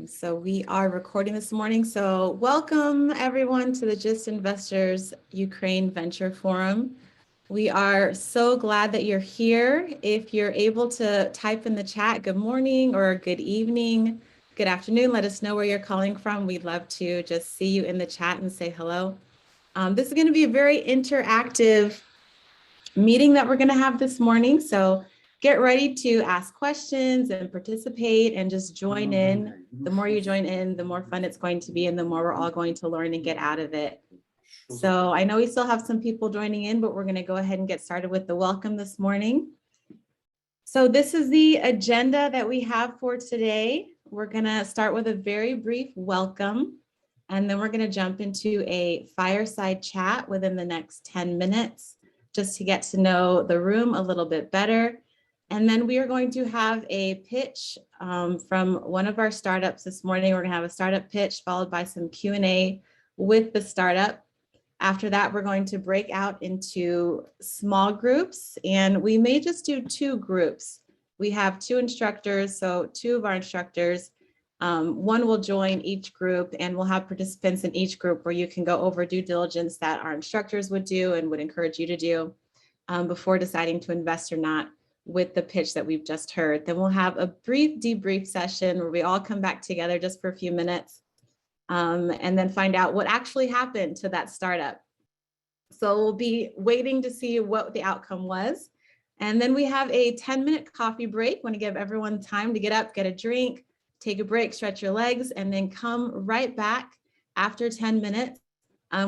So we are recording this morning. So welcome everyone to the Just Investors Ukraine Venture Forum. We are so glad that you're here. If you're able to type in the chat, good morning or good evening, good afternoon, let us know where you're calling from. We'd love to just see you in the chat and say hello. This is going to be a very interactive meeting that we're going to have this morning. So get ready to ask questions and participate and just join in. The more you join in, the more fun it's going to be and the more we're all going to learn and get out of it. So I know we still have some people joining in, but we're going to go ahead and get started with the welcome this morning. So this is the agenda that we have for today. We're going to start with a very brief welcome, and then we're going to jump into a fireside chat within the next 10 minutes. Just to get to know the room a little bit better. And then we are going to have a pitch from one of our startups this morning. We're going to have a startup pitch followed by some Q&A with the startup. After that, we're going to break out into small groups, and we may just do 2 groups. We have 2 instructors, so 2 of our instructors. One will join each group, and we'll have participants in each group where you can go over due diligence that our instructors would do and would encourage you to do before deciding to invest or not with the pitch that we've just heard. Then we'll have a brief debrief session where we all come back together just for a few minutes and then find out what actually happened to that startup. So we'll be waiting to see what the outcome was. And then we have a 10-minute coffee break. Want to give everyone time to get up, get a drink, take a break, stretch your legs, and then come right back after 10 minutes.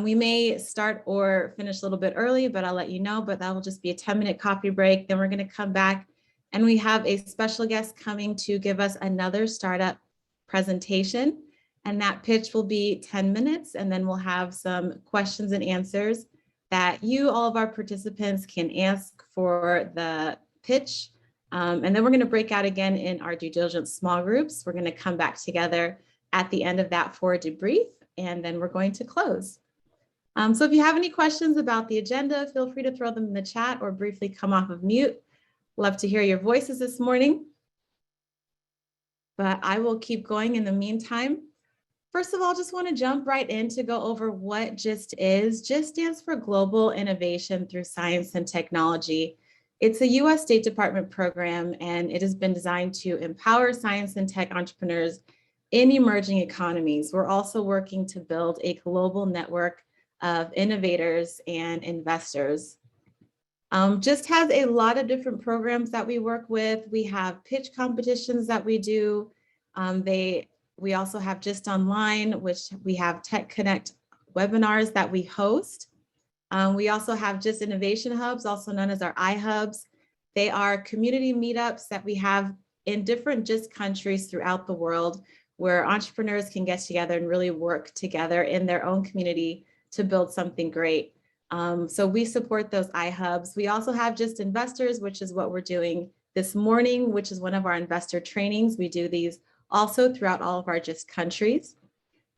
We may start or finish a little bit early, but I'll let you know, but that will just be a 10-minute coffee break. Then we're going to come back and we have a special guest coming to give us another startup presentation. And that pitch will be 10 minutes. And then we'll have some questions and answers that you, all of our participants, can ask for the pitch. And then we're going to break out again in our due diligence small groups. We're going to come back together at the end of that for a debrief, and then we're going to close. So if you have any questions about the agenda, feel free to throw them in the chat or briefly come off of mute. Love to hear your voices this morning. But I will keep going in the meantime. First of all, just want to jump right in to go over what GIST is. GIST stands for Global Innovation Through Science and Technology. It's a U.S. State Department program, and it has been designed to empower science and tech entrepreneurs in emerging economies. We're also working to build a global network of innovators and investors. GIST has a lot of different programs that we work with. We have pitch competitions that we do. We also have GIST Online, which we have Tech Connect webinars that we host. We also have GIST Innovation Hubs, also known as our iHubs. They are community meetups that we have in different GIST countries throughout the world, where entrepreneurs can get together and really work together in their own community to build something great. So we support those iHubs. We also have GIST Investors, which is what we're doing this morning, which is one of our investor trainings. We do these also throughout all of our GIST countries.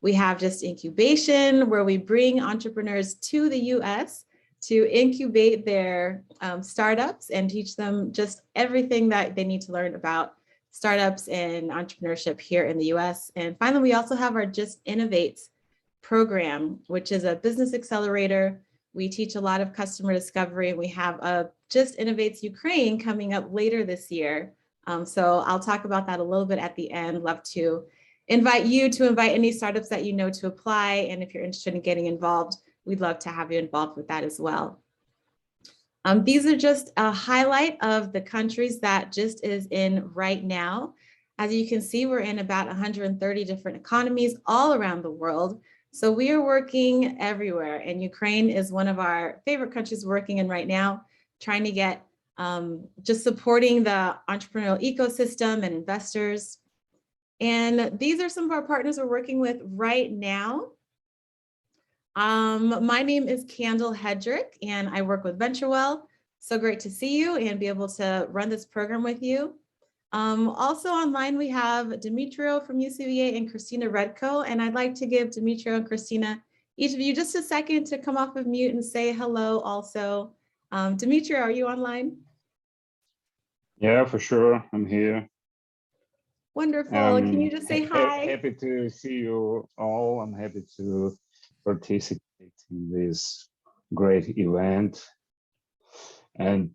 We have GIST Incubation, where we bring entrepreneurs to the US to incubate their startups and teach them just everything that they need to learn about startups and entrepreneurship here in the US. And finally, we also have our GIST Innovates program, which is a business accelerator. We teach a lot of customer discovery. We have a GIST Innovates Ukraine coming up later this year. So I'll talk about that a little bit at the end. Love to invite you to invite any startups that you know to apply. And if you're interested in getting involved, we'd love to have you involved with that as well. These are just a highlight of the countries that GIST is in right now. As you can see, we're in about 130 different economies all around the world. So we are working everywhere, and Ukraine is one of our favorite countries we're working in right now, trying to get just supporting the entrepreneurial ecosystem and investors. And these are some of our partners we're working with right now. My name is Candle Hedrick, and I work with VentureWell. So great to see you and be able to run this program with you. Also online, we have Demetrio from UVCA and Christina Redko, and I'd like to give Demetrio and Christina, each of you, just a second to come off of mute and say hello also. Demetrio, are you online? Yeah, for sure, I'm here. Wonderful. Can you just say hi? Happy to see you all. I'm happy to participate in this great event, and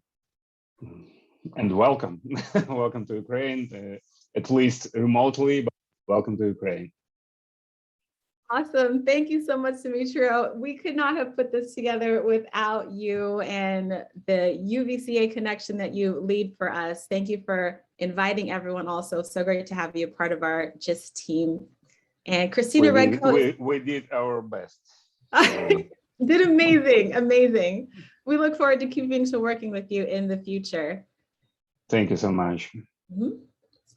welcome, welcome to Ukraine, at least remotely, but welcome to Ukraine. Awesome. Thank you so much, Dimitro. We could not have put this together without you and the UVCA connection that you lead for us. Thank you for inviting everyone also. So great to have you a part of our GIST team. And Christina Redcoat. We did our best. Did amazing, amazing. We look forward to keeping to working with you in the future. Thank you so much. Mm-hmm.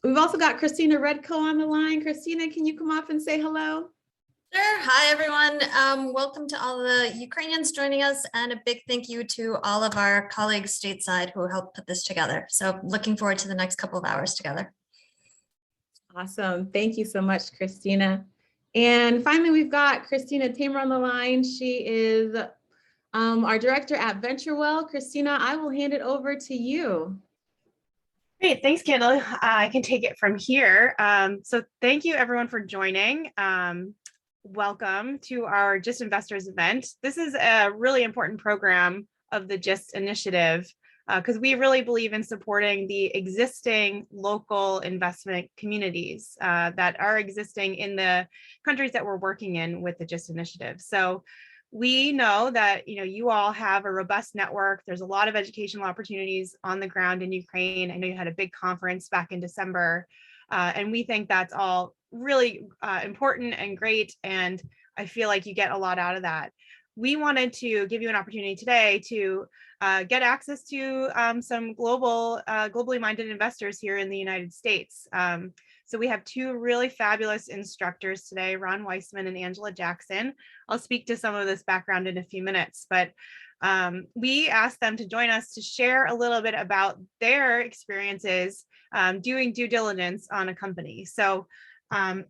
We've also got Christina Redco on the line. Christina, can you come off and say hello? Sure. Hi, everyone. Welcome to all the Ukrainians joining us, and a big thank you to all of our colleagues stateside who helped put this together. So looking forward to the next couple of hours together. Awesome. Thank you so much, Christina. And finally, we've got Christina Tamer on the line. She is our director at VentureWell. Christina, I will hand it over to you. Great, thanks, Kendall. I can take it from here. So thank you everyone for joining. Welcome to our GIST Investors event. This is a really important program of the GIST initiative because we really believe in supporting the existing local investment communities that are existing in the countries that we're working in with the GIST initiative. So we know that you all have a robust network. There's a lot of educational opportunities on the ground in Ukraine. I know you had a big conference back in December, and we think that's all really important and great. And I feel like you get a lot out of that. We wanted to give you an opportunity today to get access to some globally minded investors here in the United States. So we have two really fabulous instructors today, Ron Weissman and Angela Jackson. I'll speak to some of this background in a few minutes, but we asked them to join us to share a little bit about their experiences doing due diligence on a company. So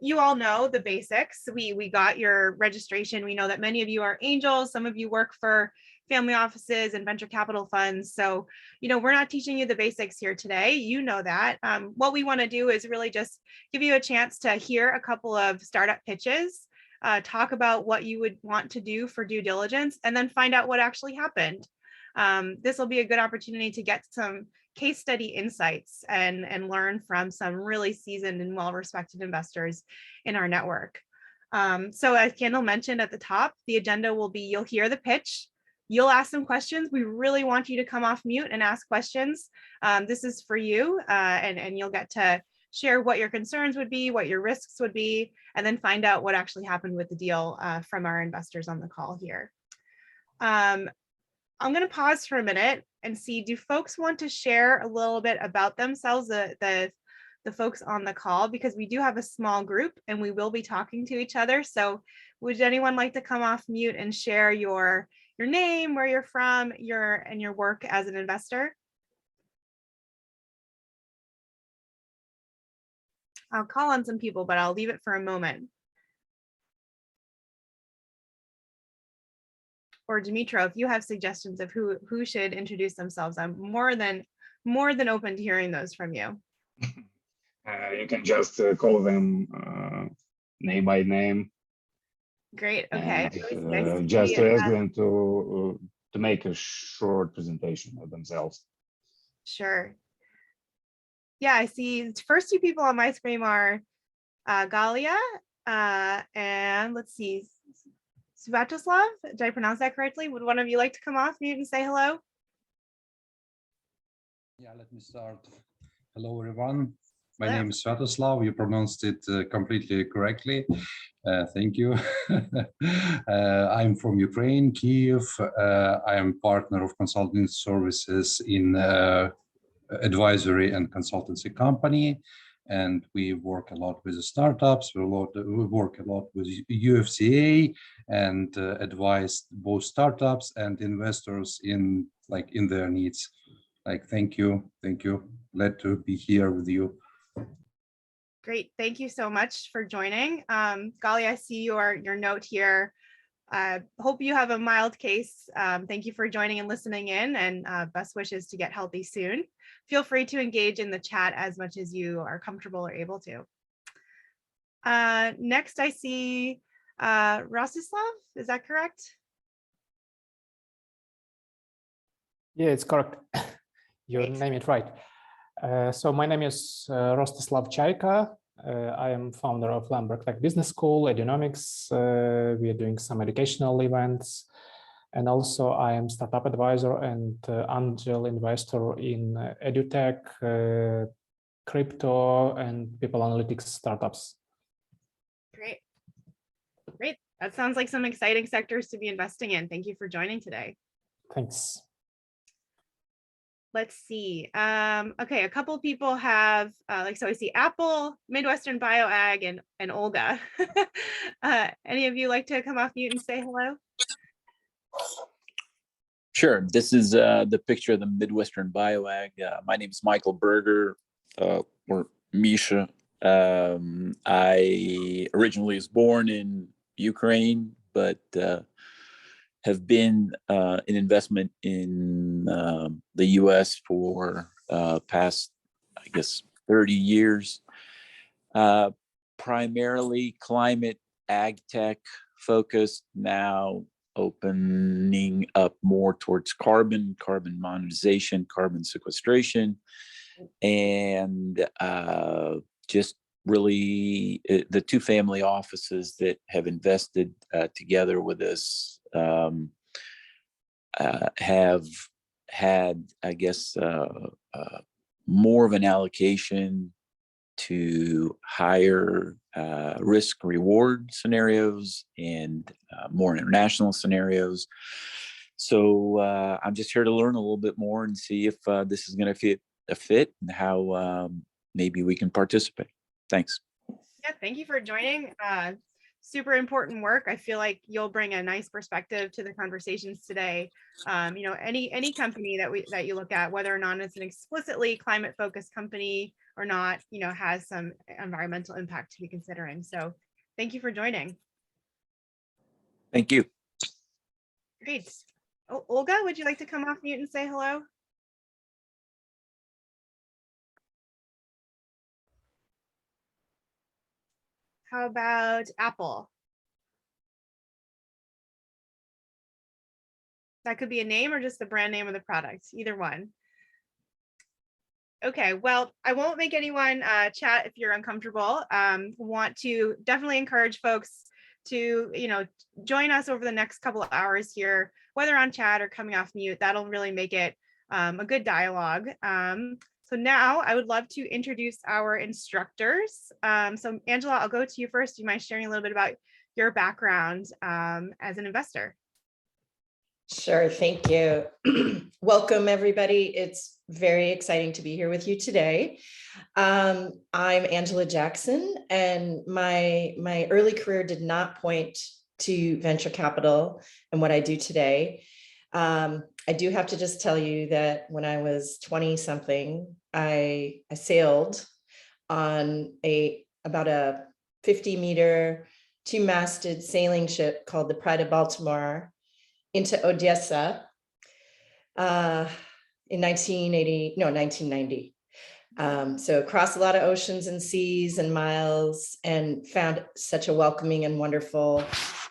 you all know the basics. We got your registration. We know that many of you are angels. Some of you work for family offices and venture capital funds. So, we're not teaching you the basics here today. You know that. What we want to do is really just give you a chance to hear a couple of startup pitches, talk about what you would want to do for due diligence, and then find out what actually happened. This will be a good opportunity to get some case study insights and learn from some really seasoned and well-respected investors in our network. So as Kendall mentioned at the top, the agenda will be, you'll hear the pitch, you'll ask some questions. We really want you to come off mute and ask questions. This is for you, and you'll get to share what your concerns would be, what your risks would be, and then find out what actually happened with the deal from our investors on the call here. I'm going to pause for a minute and see, do folks want to share a little bit about themselves, the folks on the call, because we do have a small group and we will be talking to each other. So would anyone like to come off mute and share your name, where you're from, and your work as an investor? I'll call on some people, but I'll leave it for a moment. Or Dimitro, if you have suggestions of who should introduce themselves, I'm more than open to hearing those from you. You can just call them name by name. Great. Okay. Just to ask them to make a short presentation of themselves. Sure. Yeah, I see the first two people on my screen are Galia and let's see, Svatoslav. Did I pronounce that correctly? Would one of you like to come off mute and say hello? Yeah, let me start. Hello, everyone. My name is Svatoslav. You pronounced it completely correctly. Thank you. I'm from Ukraine, Kyiv. I am partner of consulting services in advisory and consultancy company. And we work a lot with the startups. We work a lot with UVCA and advise both startups and investors in their needs. Thank you. Glad to be here with you. Great, thank you so much for joining. Gali, I see your note here. I hope you have a mild case. Thank you for joining and listening in, and best wishes to get healthy soon. Feel free to engage in the chat as much as you are comfortable or able to. Next, I see Rostislav, is that correct? Yeah, it's correct. Your Great. name is right. So my name is Rostislav Chaika. I am founder of Lamberg Tech Business School, Edunomics. We are doing some educational events. And also I am startup advisor and angel investor in edutech, crypto, and people analytics startups. Great. Great. That sounds like some exciting sectors to be investing in. Thank you for joining today. Thanks. Let's see. Okay, a couple people have, so I see Apple, Midwestern BioAg, and Olga. Any of you like to come off mute and say hello? Sure. This is the picture of the Midwestern BioAg. My name is Michael Berger, or Misha. I originally was born in Ukraine, but have been in investment in the U.S. for past, I guess, 30 years. Primarily climate ag tech focused, now opening up more towards carbon monetization, carbon sequestration, and just really the two family offices that have invested together with us have had, I guess, more of an allocation to higher risk reward scenarios and more international scenarios. So I'm just here to learn a little bit more and see if this is going to fit and how maybe we can participate. Thanks. Yeah, thank you for joining. Super important work. I feel like you'll bring a nice perspective to the conversations today. You know, any company that you look at, whether or not it's an explicitly climate focused company or not, you know, has some environmental impact to be considering. So thank you for joining. Thank you. Great. Oh, Olga, would you like to come off mute and say hello? How about Apple? That could be a name or just the brand name of the product, either one. Okay, well, I won't make anyone chat if you're uncomfortable. Want to definitely encourage folks to, you know, join us over the next couple of hours here, whether on chat or coming off mute. That'll really make it a good dialogue. So now I would love to introduce our instructors. So Angela, I'll go to you first. Do you mind sharing a little bit about your background as an investor? Sure, thank you. Welcome, everybody. It's very exciting to be here with you today. I'm Angela Jackson, and my early career did not point to venture capital and what I do today. I do have to just tell you that when I was 20 something, I sailed on about a 50-meter, 2-masted sailing ship called the Pride of Baltimore into Odessa in 1990. So across a lot of oceans and seas and miles, and found such a welcoming and wonderful,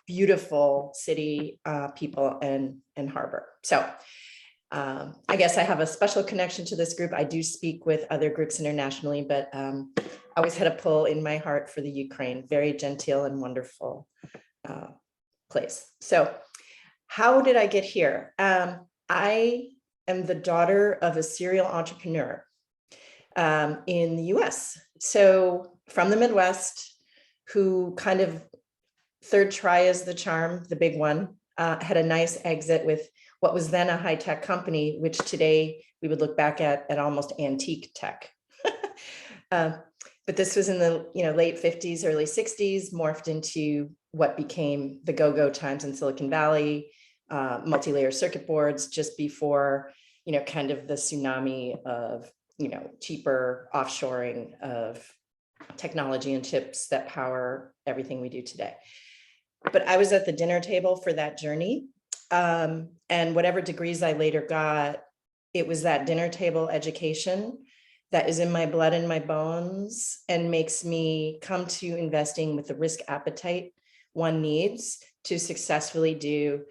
beautiful city, people, and harbor. So I guess I have a special connection to this group. I do speak with other groups internationally, but I always had a pull in my heart for the Ukraine. Very genteel and wonderful place. So how did I get here? I am the daughter of a serial entrepreneur in the US. So from the Midwest, who kind of third try is the charm, the big one, had a nice exit with what was then a high-tech company, which today we would look back at almost antique tech. But this was in the late 50s, early 60s, morphed into what became the go-go times in Silicon Valley, multi-layer circuit boards, just before, kind of the tsunami of, cheaper offshoring of technology and chips that power everything we do today. but I was at the dinner table for that journey. And whatever degrees I later got, it was that dinner table education that is in my blood and my bones and makes me come to investing with the risk appetite one needs to successfully do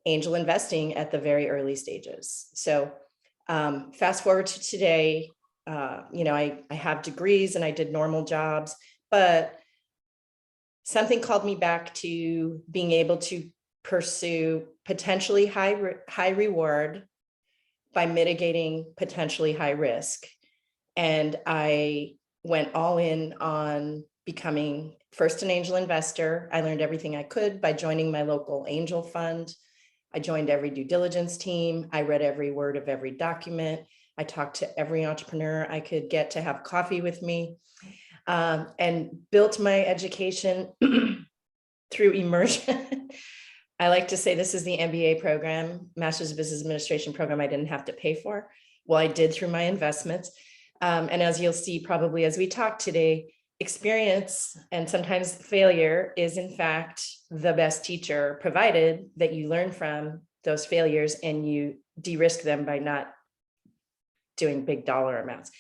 angel investing at the very early stages. So fast forward to today, I have degrees and I did normal jobs, but something called me back to being able to pursue potentially high reward by mitigating potentially high risk. And I went all in on becoming first an angel investor. I learned everything I could by joining my local angel fund. I joined every due diligence team. I read every word of every document. I talked to every entrepreneur I could get to have coffee with me, and built my education through immersion. I like to say this is the MBA program, Master's of Business Administration program I didn't have to pay for. Well, I did through my investments. And as you'll see, probably as we talk today, experience and sometimes failure is in fact the best teacher, provided that you learn from those failures and you de-risk them by not doing big dollar amounts.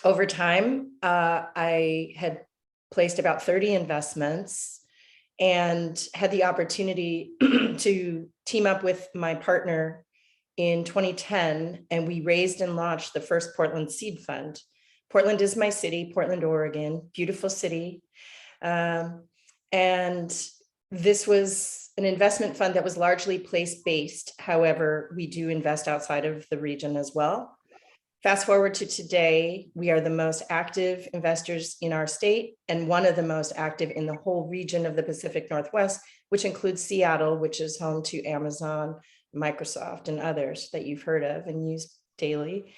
Over time, I had placed about 30 investments and had the opportunity to team up with my partner in 2010, and we raised and launched the first Portland Seed Fund. Portland is my city, Portland, Oregon, beautiful city. And this was an investment fund that was largely place-based. However, we do invest outside of the region as well. Fast forward to today, we are the most active investors in our state and one of the most active in the whole region of the Pacific Northwest, which includes Seattle, which is home to Amazon, Microsoft, and others that you've heard of and use daily.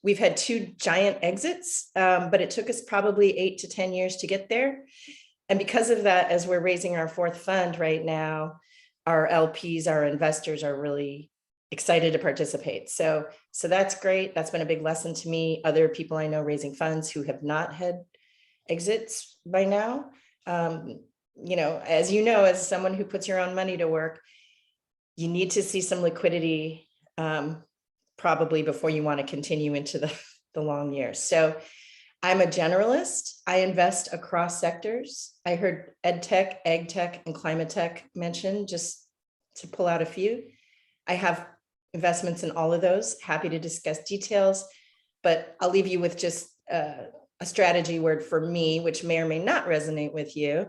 We've had 2 giant exits, but it took us probably 8 to 10 years to get there. And because of that, as we're raising our 4th fund right now, our LPs, our investors are really excited to participate. So that's great. That's been a big lesson to me. Other people I know raising funds who have not had exits by now. As you know, as someone who puts your own money to work, you need to see some liquidity probably before you want to continue into the long years. So I'm a generalist. I invest across sectors. I heard ed tech, ag tech, and climate tech mentioned, just to pull out a few. I have investments in all of those. Happy to discuss details, but I'll leave you with just a strategy word for me, which may or may not resonate with you.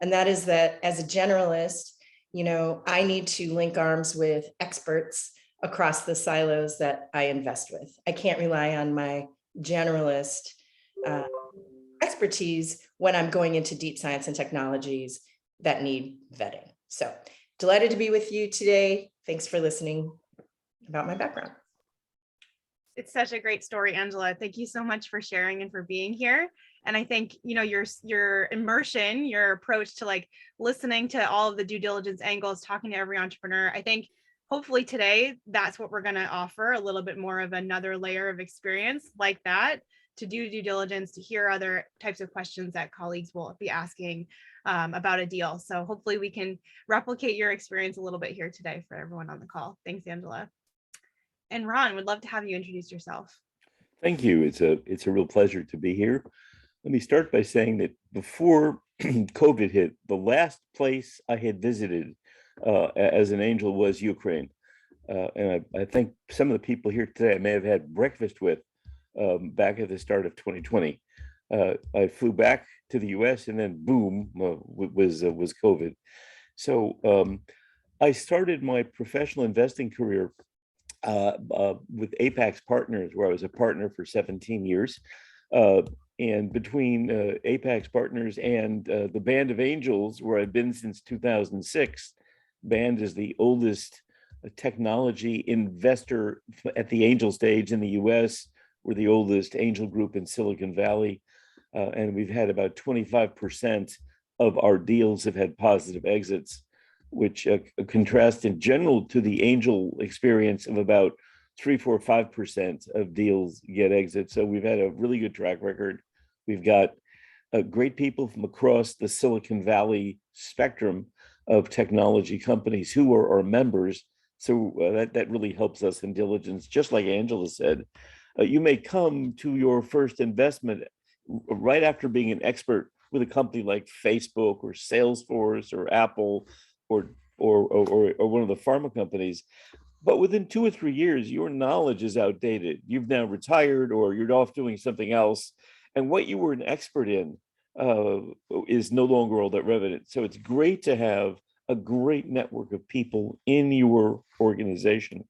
And that is that as a generalist, I need to link arms with experts across the silos that I invest with. I can't rely on my generalist expertise when I'm going into deep science and technologies that need vetting. So delighted to be with you today. Thanks for listening about my background. It's such a great story, Angela. Thank you so much for sharing and for being here. And I think, your immersion, your approach to listening to all of the due diligence angles, talking to every entrepreneur, I think hopefully today, that's what we're going to offer, a little bit more of another layer of experience like that, to do due diligence, to hear other types of questions that colleagues will be asking about a deal. So hopefully we can replicate your experience a little bit here today for everyone on the call. Thanks, Angela. And Ron, would love to have you introduce yourself. Thank you. It's a real pleasure to be here. Let me start by saying that before COVID hit, the last place I had visited as an angel was Ukraine. And I think some of the people here today I may have had breakfast with back at the start of 2020. I flew back to the US and then boom, was COVID. So I started my professional investing career with Apex Partners, where I was a partner for 17 years. And between Apex Partners and the Band of Angels, where I've been since 2006, Band is the oldest technology investor at the angel stage in the US. We're the oldest angel group in Silicon Valley. And we've had about 25% of our deals have had positive exits, which contrasts in general to the angel experience of about 3, 4, 5% of deals get exits. So we've had a really good track record. We've got great people from across the Silicon Valley spectrum of technology companies who are our members. So that really helps us in diligence. Just like Angela said, you may come to your first investment right after being an expert with a company like Facebook or Salesforce or Apple or one of the pharma companies. But within 2 or 3 years, your knowledge is outdated. You've now retired or you're off doing something else. And what you were an expert in is no longer all that relevant. So it's great to have a great network of people in your organization.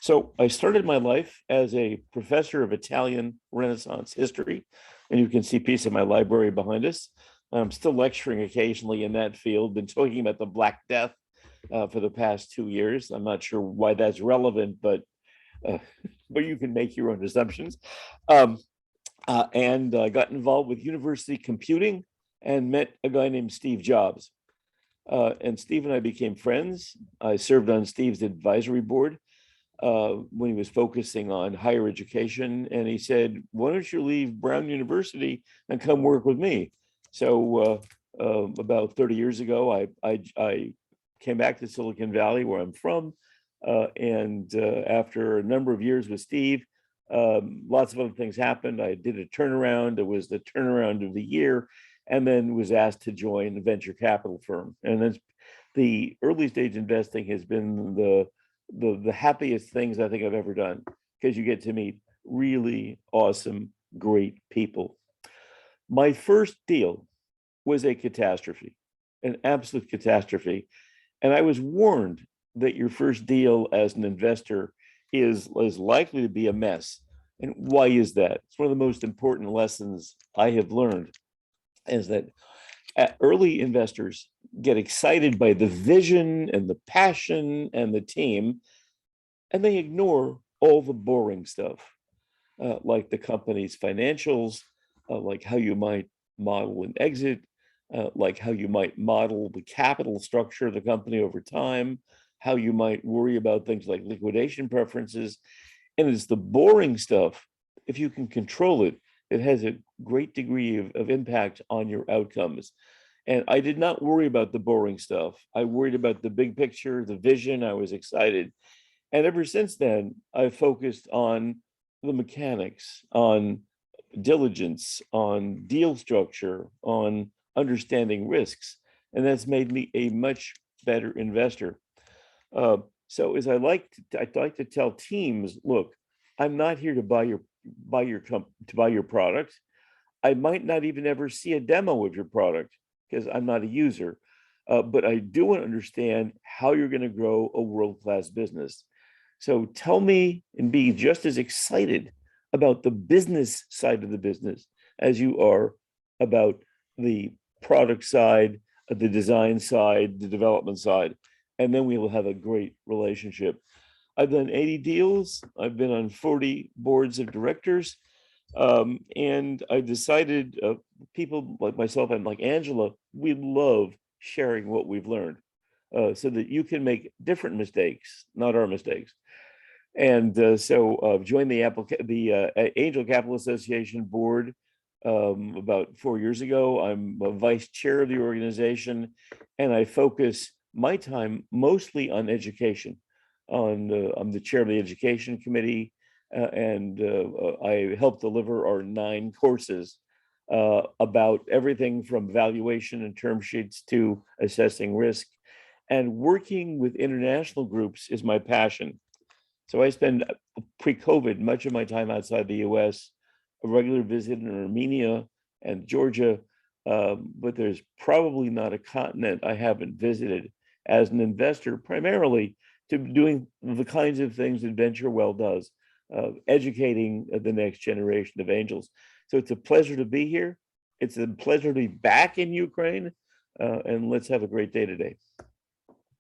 So I started my life as a professor of Italian Renaissance history, and you can see a piece of my library behind us. I'm still lecturing occasionally in that field, been talking about the Black Death for the past 2 years. I'm not sure why that's relevant, but you can make your own assumptions. And I got involved with university computing and met a guy named Steve Jobs. And Steve and I became friends. I served on Steve's advisory board when he was focusing on higher education. And he said, why don't you leave Brown University and come work with me? So about 30 years ago, I came back to Silicon Valley, where I'm from. And after a number of years with Steve, lots of other things happened. I did a turnaround. It was the turnaround of the year, and then was asked to join a venture capital firm. And then the early stage investing has been the happiest things I think I've ever done, because you get to meet really awesome, great people. My first deal was a catastrophe, an absolute catastrophe. And I was warned that your first deal as an investor is likely to be a mess. And why is that? It's one of the most important lessons I have learned, is that early investors get excited by the vision and the passion and the team, and they ignore all the boring stuff, like the company's financials, like how you might model an exit, like how you might model the capital structure of the company over time, how you might worry about things like liquidation preferences. And it's the boring stuff, if you can control it, it has a great degree of impact on your outcomes. And I did not worry about the boring stuff. I worried about the big picture, the vision. I was excited. And ever since then, I've focused on the mechanics, on diligence, on deal structure, on understanding risks. And that's made me a much better investor. So as I like to tell teams, look, I'm not here to buy your product. I might not even ever see a demo of your product because I'm not a user, but I do want to understand how you're going to grow a world-class business. So tell me and be just as excited about the business side of the business as you are about the product side, the design side, the development side, and then we will have a great relationship. I've done 80 deals. I've been on 40 boards of directors. And I decided people like myself and like Angela, we love sharing what we've learned so that you can make different mistakes, not our mistakes. And so joined the Angel Capital Association board about 4 years ago. I'm a vice chair of the organization, and I focus my time mostly on education. I'm the chair of the education committee, and I help deliver our 9 courses about everything from valuation and term sheets to assessing risk. And working with international groups is my passion. So I spend pre-COVID much of my time outside the US, a regular visit in Armenia and Georgia, but there's probably not a continent I haven't visited as an investor, primarily to doing the kinds of things that VentureWell does, educating the next generation of angels. So it's a pleasure to be here. It's a pleasure to be back in Ukraine, and let's have a great day today.